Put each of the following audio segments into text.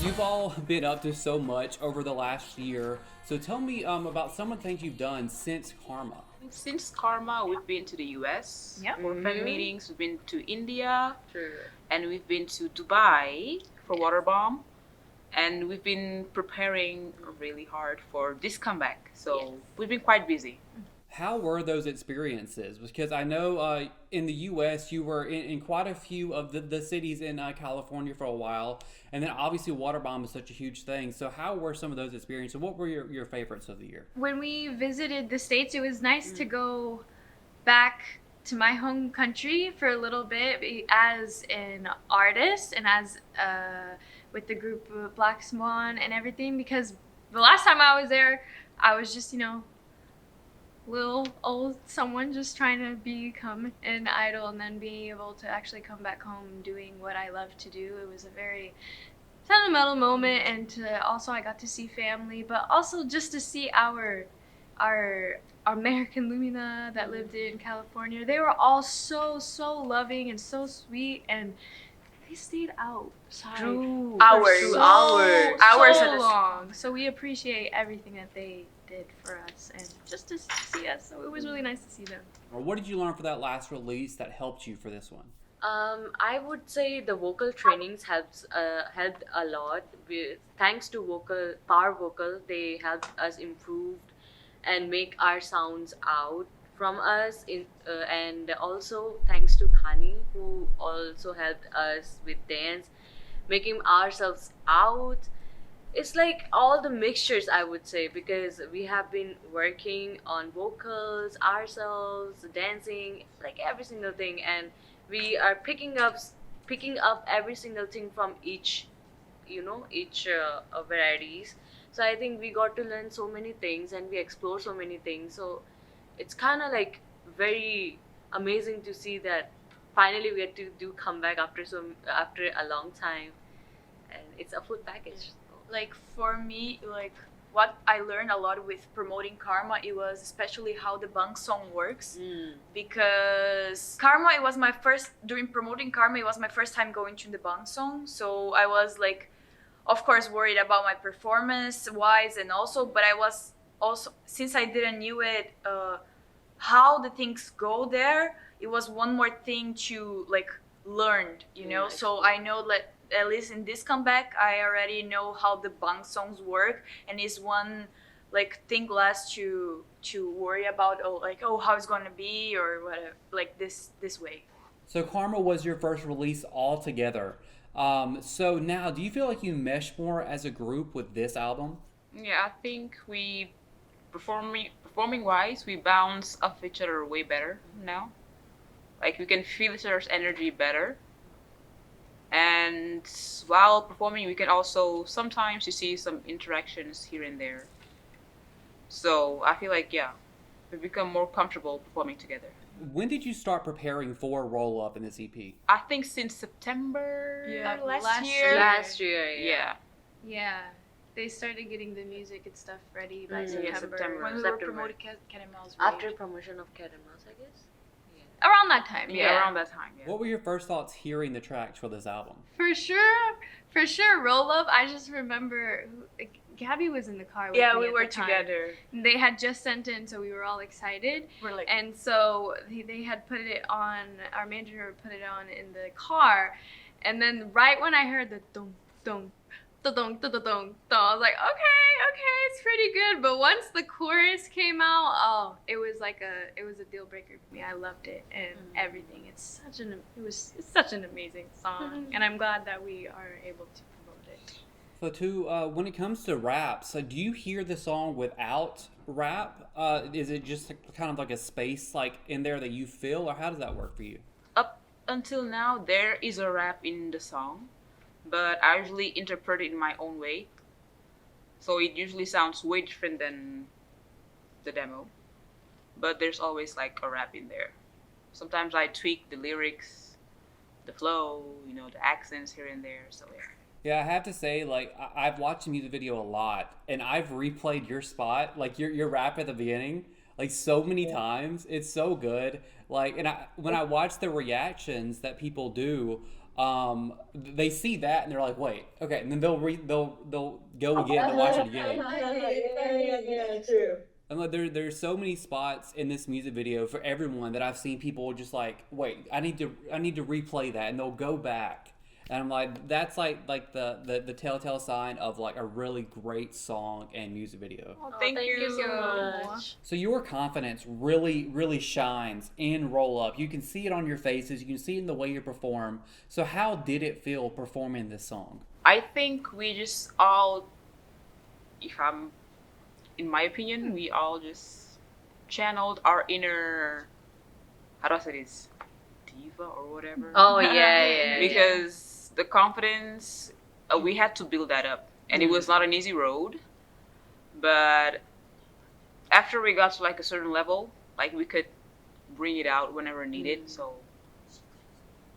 You've all been up to so much over the last year. So tell me about some of the things you've done since Karma. Since Karma, we've been to the US Yep. for fan meetings. We've been to India, True. and we've been to Dubai for Waterbomb. And we've been preparing really hard for this comeback. So we've been quite busy. How were those experiences? Because I know in the U.S. you were in quite a few of the cities in California for a while, and then obviously Waterbomb is such a huge thing. So how were some of those experiences? What were your favorites of the year? When we visited the States, it was nice to go back to my home country for a little bit as an artist and as with the group BLACKSWAN and everything, because the last time I was there, I was just, little old someone just trying to become an idol, and then being able to actually come back home doing what I love to do. It was a very sentimental moment, and also I got to see family, but also just to see our American Lumina that lived in California. They were all so loving and so sweet, and they stayed outside Hours. so long. So we appreciate everything that they did for us and just to see us. So it was really nice to see them. Or what did you learn for that last release that helped you for this one? I would say the vocal trainings helped a lot. Thanks to Power Vocal, they helped us improve and make our sounds out from us. And also thanks to Khani, who also helped us with dance, making ourselves out. It's like all the mixtures, I would say, because we have been working on vocals ourselves, dancing, like every single thing, and we are picking up every single thing from each varieties. So I think we got to learn so many things and we explore so many things. So it's kind of like very amazing to see that finally we get to do comeback after a long time, and it's a full package. Like for me, like what I learned a lot with promoting Karma, it was especially how the bang song works. Because Karma, during promoting Karma, it was my first time going to the bang song. So I was like, of course, worried about my performance wise, and also, but I was also, since I didn't knew it, how the things go there, it was one more thing to like learn, so I know that at least in this comeback, I already know how the bang songs work, and it's one like thing less to worry about. How it's gonna be or whatever, like this way. So Karma was your first release altogether. So now, do you feel like you mesh more as a group with this album? Yeah, I think we performing wise, we bounce off each other way better now. Like we can feel each other's energy better. And while performing, we can also sometimes you see some interactions here and there. So I feel like we become more comfortable performing together. When did you start preparing for Roll Up in this EP? I think since September last year. Last year, Yeah, they started getting the music and stuff ready by September. When we were promoting Cat and Mouse. After promotion of Cat and Mouse, I guess. Around that time. Around that time. Yeah. What were your first thoughts hearing the tracks for this album? For sure, Roll Up. I just remember Gabby was in the car with me. We at were the time. together. They had just sent in, so we were all excited. We're like, And so they had put it on, our manager put it on in the car. And then right when I heard the dong, dong, da-dong, da-da-dong, I was like, okay, it's pretty good. But once the chorus came out, it was a deal breaker for me. I loved it and everything. It's such an amazing song, and I'm glad that we are able to promote it. Fatou, when it comes to raps, do you hear the song without rap? Is it just kind of like a space like in there that you feel, or how does that work for you? Up until now, there is a rap in the song, but I usually interpret it in my own way. So it usually sounds way different than the demo. But there's always like a rap in there. Sometimes I tweak the lyrics, the flow, the accents here and there. So Yeah, I have to say, like, I've watched the music video a lot, and I've replayed your spot, like your rap at the beginning, like so many times. It's so good. Like, and when I watch the reactions that people do, they see that and they're like, wait, okay, and then they'll go again and watch it again. Yeah, true. And like, there's so many spots in this music video for everyone that I've seen people just like, wait, I need to replay that, and they'll go back, and I'm like, that's like the telltale sign of like a really great song and music video. Oh, thank you so much. So your confidence really shines in Roll Up. You can see it on your faces. You can see it in the way you perform. So how did it feel performing this song? I think we just all, in my opinion, we all just channeled our inner, how do I say this, diva or whatever. Oh yeah. Because the confidence, we had to build that up, and it was not an easy road. But after we got to like a certain level, like we could bring it out whenever needed. So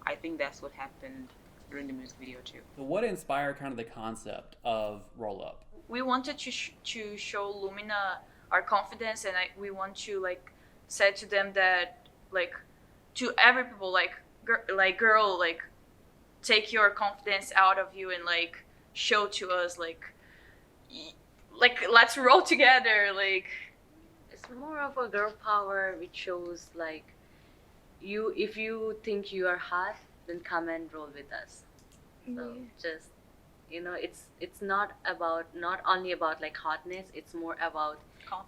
I think that's what happened during the music video too. So what inspired kind of the concept of Roll Up? We wanted to show Lumina our confidence, and we want to like say to them that like to every people like girl, like take your confidence out of you and like show to us like let's roll together. Like It's more of a girl power, which shows like if you think you are hot, then come and roll with us. So just it's not only about like hotness. It's more about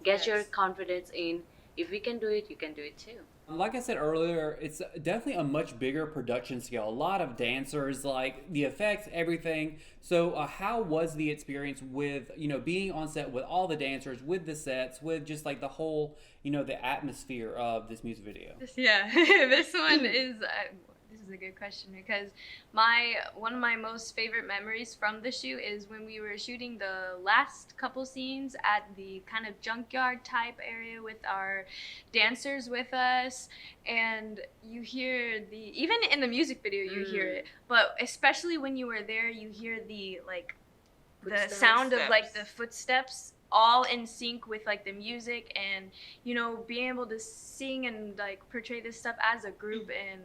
get your confidence in. If we can do it, you can do it too. Like I said earlier, it's definitely a much bigger production scale. A lot of dancers, like the effects, everything. So how was the experience with, being on set with all the dancers, with the sets, with just like the whole, the atmosphere of this music video? Yeah, this one is this is a good question, because one of my most favorite memories from the shoot is when we were shooting the last couple scenes at the kind of junkyard type area with our dancers with us, and you hear even in the music video you hear it, but especially when you were there you hear the sound of like the footsteps all in sync with like the music, and being able to sing and like portray this stuff as a group, and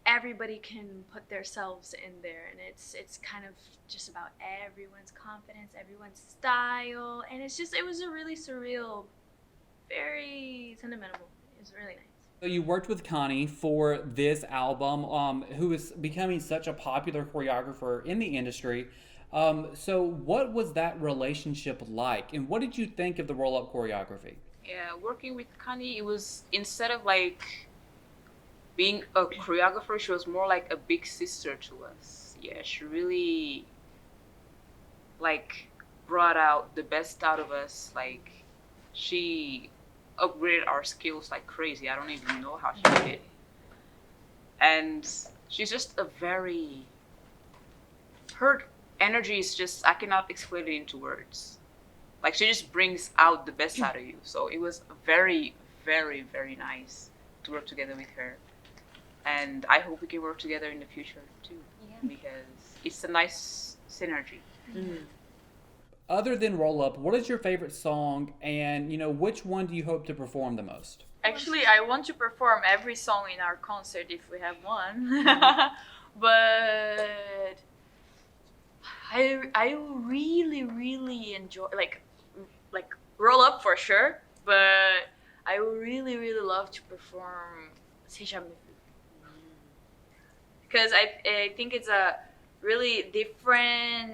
everybody can put themselves in there, and it's kind of just about everyone's confidence, everyone's style, and it was a really surreal, very sentimental. It was really nice. So you worked with Connie for this album, who is becoming such a popular choreographer in the industry. So what was that relationship like, and what did you think of the Roll Up choreography? Yeah, working with Connie, it was, instead of like being a choreographer, she was more like a big sister to us. Yeah, she really like brought out the best out of us. Like, she upgraded our skills like crazy. I don't even know how she did it. And she's just her energy is just, I cannot explain it into words. Like, she just brings out the best out of you. So it was very, very, very nice to work together with her. And I hope we can work together in the future too, because it's a nice synergy. Other than Roll Up, what is your favorite song, and which one do you hope to perform the most? actually I want to perform every song in our concert if we have one. But I really enjoy like Roll Up for sure, but I would really love to perform C'est Jamais Vu, because I think it's a really different.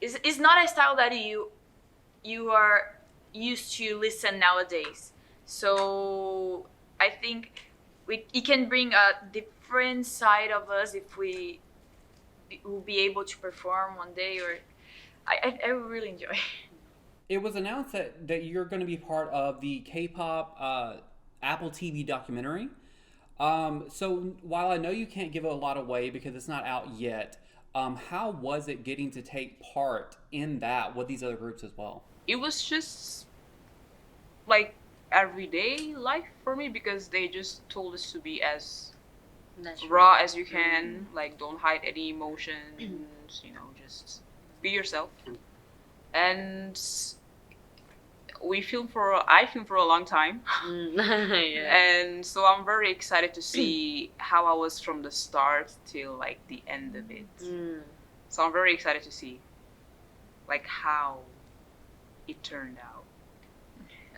It's not a style that you are used to listen nowadays. So I think it can bring a different side of us if we will be able to perform one day. Or I would really enjoy. It was announced that you're going to be part of the K-pop Apple TV documentary. So while I know you can't give a lot away because it's not out yet, how was it getting to take part in that with these other groups as well? It was just like everyday life for me, because they just told us to be as raw as you can, like don't hide any emotions, just be yourself. And I filmed for a long time. Yeah. And so I'm very excited to see how I was from the start till like the end of it. Mm. So I'm very excited to see like how it turned out.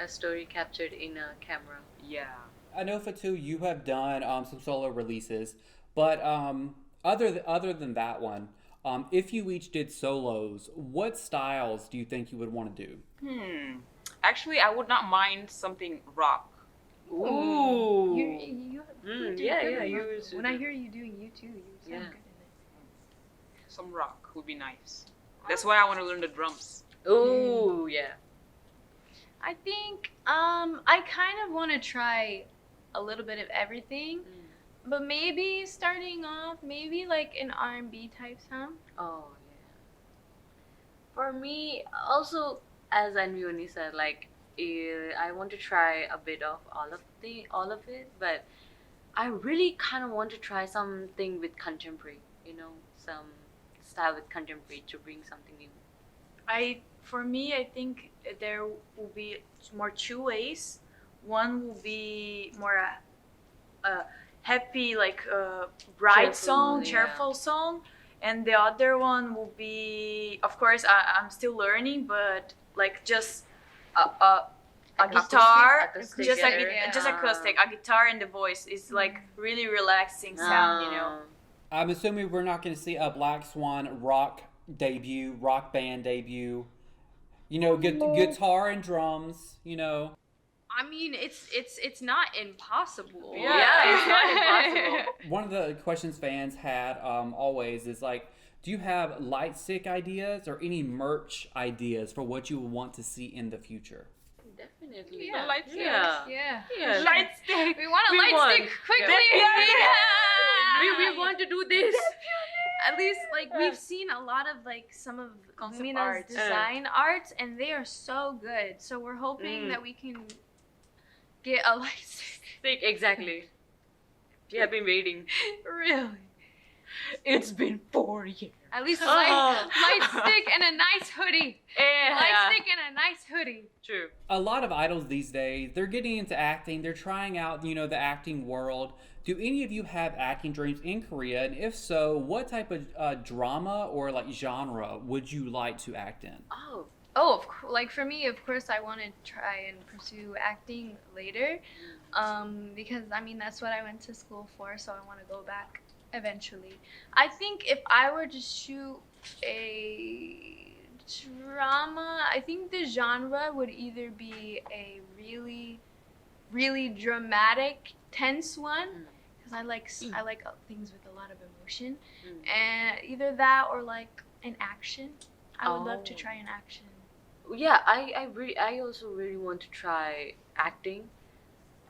A story captured in a camera. Yeah. I know Fatou, you have done some solo releases, but other than that one, if you each did solos, what styles do you think you would want to do? Actually, I would not mind something rock. Ooh. You did yeah, good yeah. with You rock. should When do- I hear you doing you too, you sound Yeah. good in it. Some rock would be nice. That's why I want to learn the drums. Ooh, yeah. I think I kind of want to try a little bit of everything, but maybe starting off maybe like an R&B type sound. Oh, yeah. For me, also, as Anvioni said, like, I want to try a bit of all of it, but I really kind of want to try something with contemporary, some style with contemporary to bring something new. For me, I think there will be more two ways. One will be more a happy, like bright song, yeah. cheerful song, and the other one will be, of course, I'm still learning, but like just a Acoustic? guitar, Acoustic, just yeah. like just acoustic, a guitar and the voice is like really relaxing sound. I'm assuming we're not going to see a Black Swan rock band debut. Guitar and drums. I mean, it's not impossible. Yeah, it's not impossible. One of the questions fans had always is like, do you have light stick ideas or any merch ideas for what you want to see in the future? Definitely. Yeah. Light stick. Yeah. Yeah. Yeah. Light stick. We want a We light want. stick quickly. We want to do this. At least like we've seen a lot of like some of Concept Mina's art. design arts, and they are so good. So we're hoping that we can get a light stick. Exactly. We have been waiting. Really. It's been 4 years. At least a Oh. light stick and a nice hoodie. Light Yeah. stick and a nice hoodie. True. A lot of idols these days, they're getting into acting. They're trying out, the acting world. Do any of you have acting dreams in Korea? And if so, what type of drama or like genre would you like to act in? Oh, like for me, of course, I want to try and pursue acting later, because I mean that's what I went to school for. So I want to go back eventually. I think if I were to shoot a drama, I think the genre would either be a really, really dramatic, tense one, because I like things with a lot of emotion, and either that or like an action. I would love to try an action. Yeah, I also really want to try acting.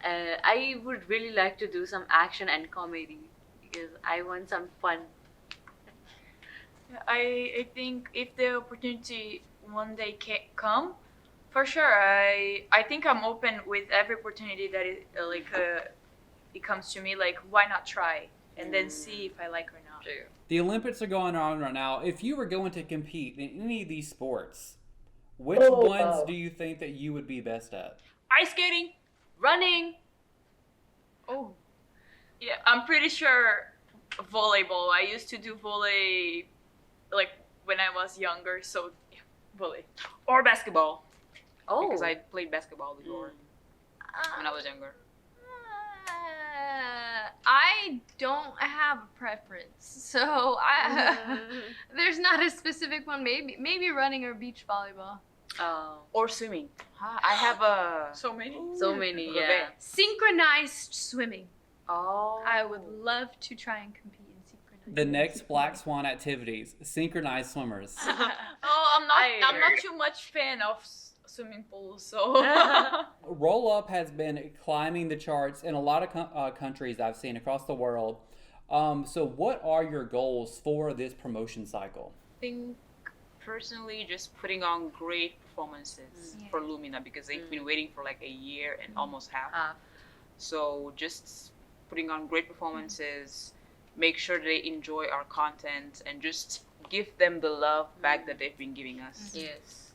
I would really like to do some action and comedy because I want some fun. I think if the opportunity one day come, for sure. I think I'm open with every opportunity that it comes to me. Like, why not try and then see if I like or not. The Olympics are going on right now. If you were going to compete in any of these sports, which Oh, ones wow. do you think that you would be best at? Ice skating. Running. Oh, Yeah, I'm pretty sure volleyball. I used to do volley, like when I was younger. So, yeah, volley. Or basketball. Oh. Because I played basketball before when I was younger. I don't have a preference, so there's not a specific one. Maybe running or beach volleyball. Oh. Or swimming. I have a... So many. So many, Love yeah. it. Synchronized swimming. Oh. I would love to try and compete in synchronized. The next Black Swan activities: synchronized swimmers. Oh, I'm not too much fan of swimming pools. So. Roll Up has been climbing the charts in a lot of countries I've seen across the world. So, what are your goals for this promotion cycle? I think personally just putting on great performances for Lumina because they've been waiting for like a year and almost half. So just putting on great performances, make sure they enjoy our content and just give them the love back that they've been giving us. Yes.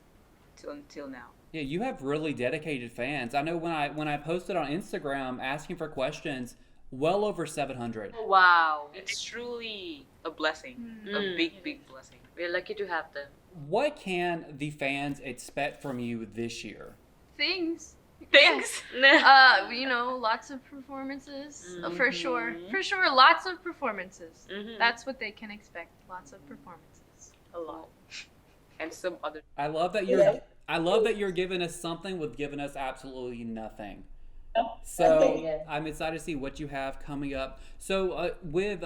until now. Yeah, you have really dedicated fans. I know when I posted on Instagram asking for questions, well over 700. Wow. It's truly a blessing, a Mm. big blessing. We're lucky to have them. What can the fans expect from you this year? Things. Thanks. You know, lots of performances for sure. For sure, lots of performances. Mhm. That's what they can expect. Lots of performances. A lot. And some other. I love that you're giving us something with giving us absolutely nothing. So Nothing, yeah. I'm excited to see what you have coming up. So with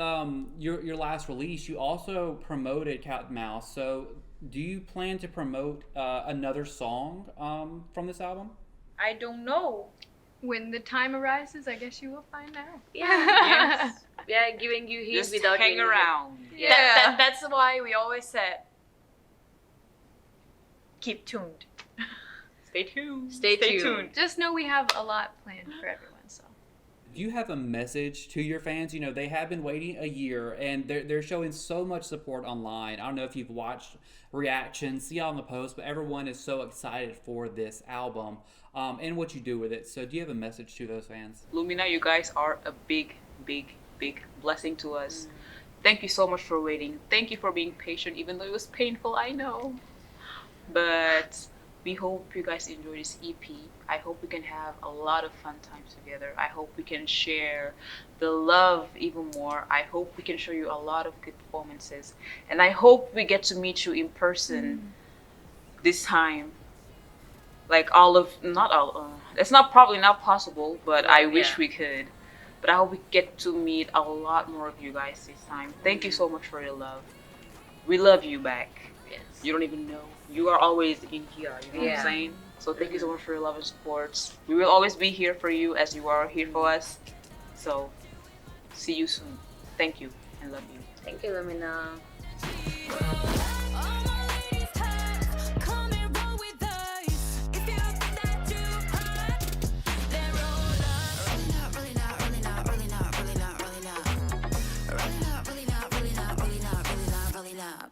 your last release, you also promoted Cat and Mouse. So do you plan to promote another song from this album? I don't know. When the time arises, I guess you will find out. Yes. We are giving you hints Just without hang giving you- around. Yeah. That's why we always said, keep tuned. Stay tuned. Stay tuned. Just know we have a lot planned for everyone. So Do you have a message to your fans? You know, they have been waiting a year and they're showing so much support online. I don't know if you've watched reactions, see all on the post, but everyone is so excited for this album and what you do with it. So do you have a message to those fans? Lumina, you guys are a big blessing to us. Thank you so much for waiting. Thank you for being patient, even though it was painful, I know. But we hope you guys enjoy this EP. I hope we can have a lot of fun times together. I hope we can share the love even more. I hope we can show you a lot of good performances. And I hope we get to meet you in person this time. Like it's not probably not possible, but I wish we could. But I hope we get to meet a lot more of you guys this time. Thank you so much for your love. We love you back. Yes. You don't even know. You are always in here. You know what Yeah. I'm saying? So thank you so much for your love and support. We will always be here for you as you are here for us. So see you soon. Thank you and love you. Thank you, Lumina. Up.